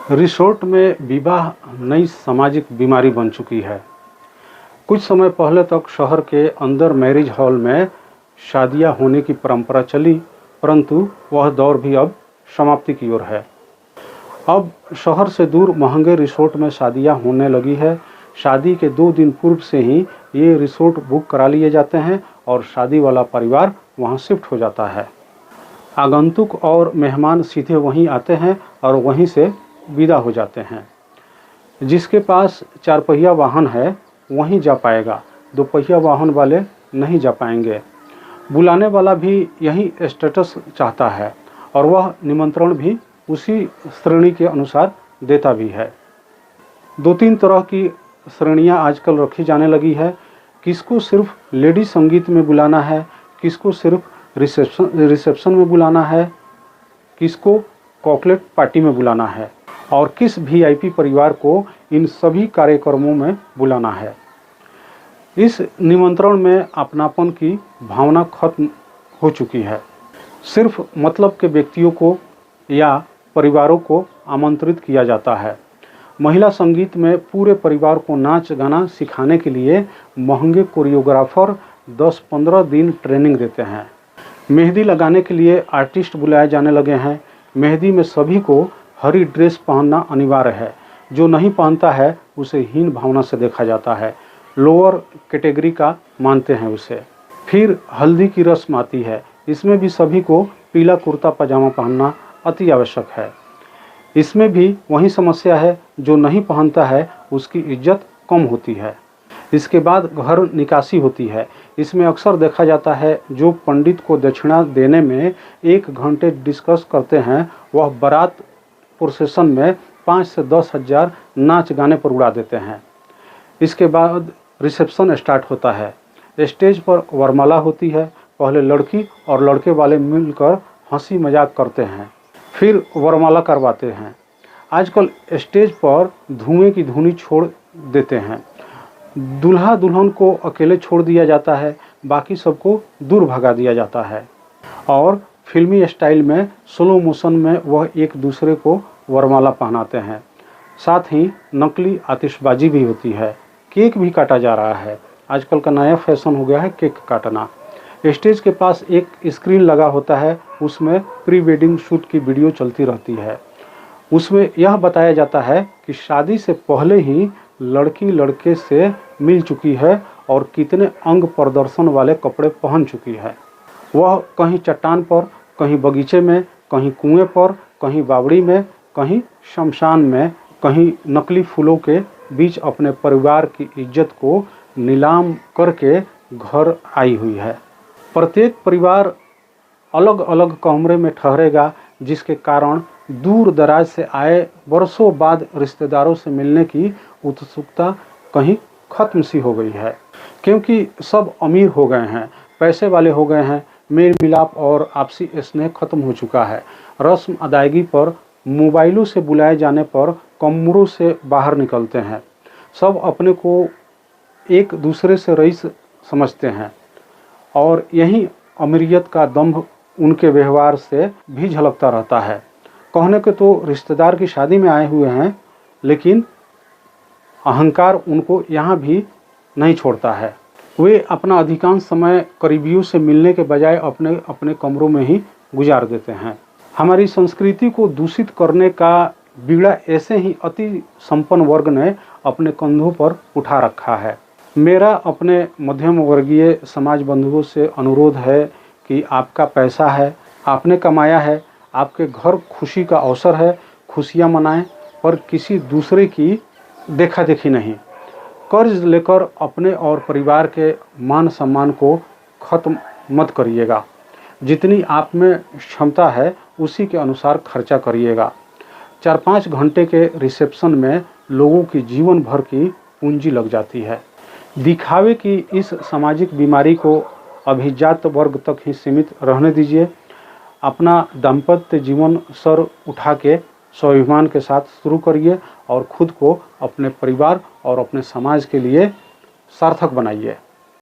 Resort में विवाह नई सामाजिक बीमारी बन चुकी है। कुछ समय पहले तक शहर के अंदर मैरिज हॉल में शादियां होने की परंपरा चली, परंतु वह दौर भी अब समाप्ति की ओर है। अब शहर से दूर महंगे रिसोर्ट में शादियां होने लगी है। शादी के 2 दिन पूर्व से ही ये रिसोर्ट बुक करा लिए जाते हैं और शादी वाला परिवार वहां शिफ्ट हो जाता है। आगंतुक और मेहमान सीधे वहीं आते हैं और वहीं से विदा हो जाते हैं। जिसके पास 4 पहिया वाहन है वहीं जा पाएगा, 2 पहिया वाहन वाले नहीं जा पाएंगे। बुलाने वाला भी यही स्टेटस चाहता है और वह निमंत्रण भी उसी श्रेणी के अनुसार देता भी है। 2-3 तरह की श्रेणियां आजकल रखी जाने लगी है। किसको सिर्फ लेडी संगीत में बुलाना है, किसको सिर्फ रिसेप्शन में बुलाना है, किसको कॉकटेल पार्टी में बुलाना है और किस वीआईपी परिवार को इन सभी कार्यक्रमों में बुलाना है। इस निमंत्रण में अपनापन की भावना खत्म हो चुकी है। सिर्फ मतलब के व्यक्तियों को या परिवारों को आमंत्रित किया जाता है। महिला संगीत में पूरे परिवार को नाच गाना सिखाने के लिए महंगे कोरियोग्राफर 10-15 दिन ट्रेनिंग देते हैं। मेहंदी लगाने के लिए आर्टिस्ट बुलाए जाने लगे हैं। मेहंदी में सभी को हरी ड्रेस पहनना अनिवार्य है। जो नहीं पहनता है उसे हीन भावना से देखा जाता है, लोअर कैटेगरी का मानते हैं उसे। फिर हल्दी की रस्म आती है। इसमें भी सभी को पीला कुर्ता पजामा पहनना अति आवश्यक है। इसमें भी वही समस्या है, जो नहीं पहनता है उसकी इज्जत कम होती है। इसके बाद घर निकासी होती है। इसमें अक्सर देखा जाता है जो पंडित को दक्षिणा देने में 1 घंटे डिस्कस करते हैं, वह बारात प्रोसेशन में 5 से 10 हज़ार नाच गाने पर उड़ा देते हैं। इसके बाद रिसेप्शन स्टार्ट होता है। स्टेज पर वरमाला होती है। पहले लड़की और लड़के वाले मिलकर हंसी मजाक करते हैं, फिर वरमाला करवाते हैं। आजकल स्टेज पर धुएं की धुनी छोड़ देते हैं। दूल्हा दुल्हन को अकेले छोड़ दिया जाता है, बाकी सबको दूर भगा दिया जाता है और फिल्मी स्टाइल में स्लो मोशन में वह एक दूसरे को वरमाला पहनाते हैं। साथ ही नकली आतिशबाजी भी होती है। केक भी काटा जा रहा है। आजकल का नया फैशन हो गया है केक काटना। स्टेज के पास एक स्क्रीन लगा होता है, उसमें प्री वेडिंग शूट की वीडियो चलती रहती है। उसमें यह बताया जाता है कि शादी से पहले ही लड़की लड़के से मिल चुकी है और कितने अंग प्रदर्शन वाले कपड़े पहन चुकी है। वह कहीं चट्टान पर, कहीं बगीचे में, कहीं कुएं पर, कहीं बावड़ी में, कहीं शमशान में, कहीं नकली फूलों के बीच अपने परिवार की इज्जत को नीलाम करके घर आई हुई है। प्रत्येक परिवार अलग अलग कमरे में ठहरेगा, जिसके कारण दूर दराज से आए वर्षों बाद रिश्तेदारों से मिलने की उत्सुकता कहीं खत्म सी हो गई है, क्योंकि सब अमीर हो गए हैं, पैसे वाले हो गए हैं। मेल मिलाप और आपसी स्नेह खत्म हो चुका है। रस्म अदायगी पर मोबाइलों से बुलाए जाने पर कमरों से बाहर निकलते हैं। सब अपने को एक दूसरे से रईस समझते हैं और यही अमीरियत का दंभ उनके व्यवहार से भी झलकता रहता है। कहने के तो रिश्तेदार की शादी में आए हुए हैं, लेकिन अहंकार उनको यहाँ भी नहीं छोड़ता है। वे अपना अधिकांश समय करीबियों से मिलने के बजाय अपने अपने कमरों में ही गुजार देते हैं। हमारी संस्कृति को दूषित करने का बीड़ा ऐसे ही अति संपन्न वर्ग ने अपने कंधों पर उठा रखा है। मेरा अपने मध्यम वर्गीय समाज बंधुओं से अनुरोध है कि आपका पैसा है, आपने कमाया है, आपके घर खुशी का अवसर है, खुशियाँ मनाएं, पर किसी दूसरे की देखा देखी नहीं। कर्ज लेकर अपने और परिवार के मान सम्मान को खत्म मत करिएगा। जितनी आप में क्षमता है उसी के अनुसार खर्चा करिएगा। 4-5 घंटे के रिसेप्शन में लोगों की जीवन भर की पूंजी लग जाती है। दिखावे की इस सामाजिक बीमारी को अभिजात वर्ग तक ही सीमित रहने दीजिए। अपना दाम्पत्य जीवन सर उठा के स्वाभिमान के साथ शुरू करिए और खुद को अपने परिवार और अपने समाज के लिए सार्थक बनाइए।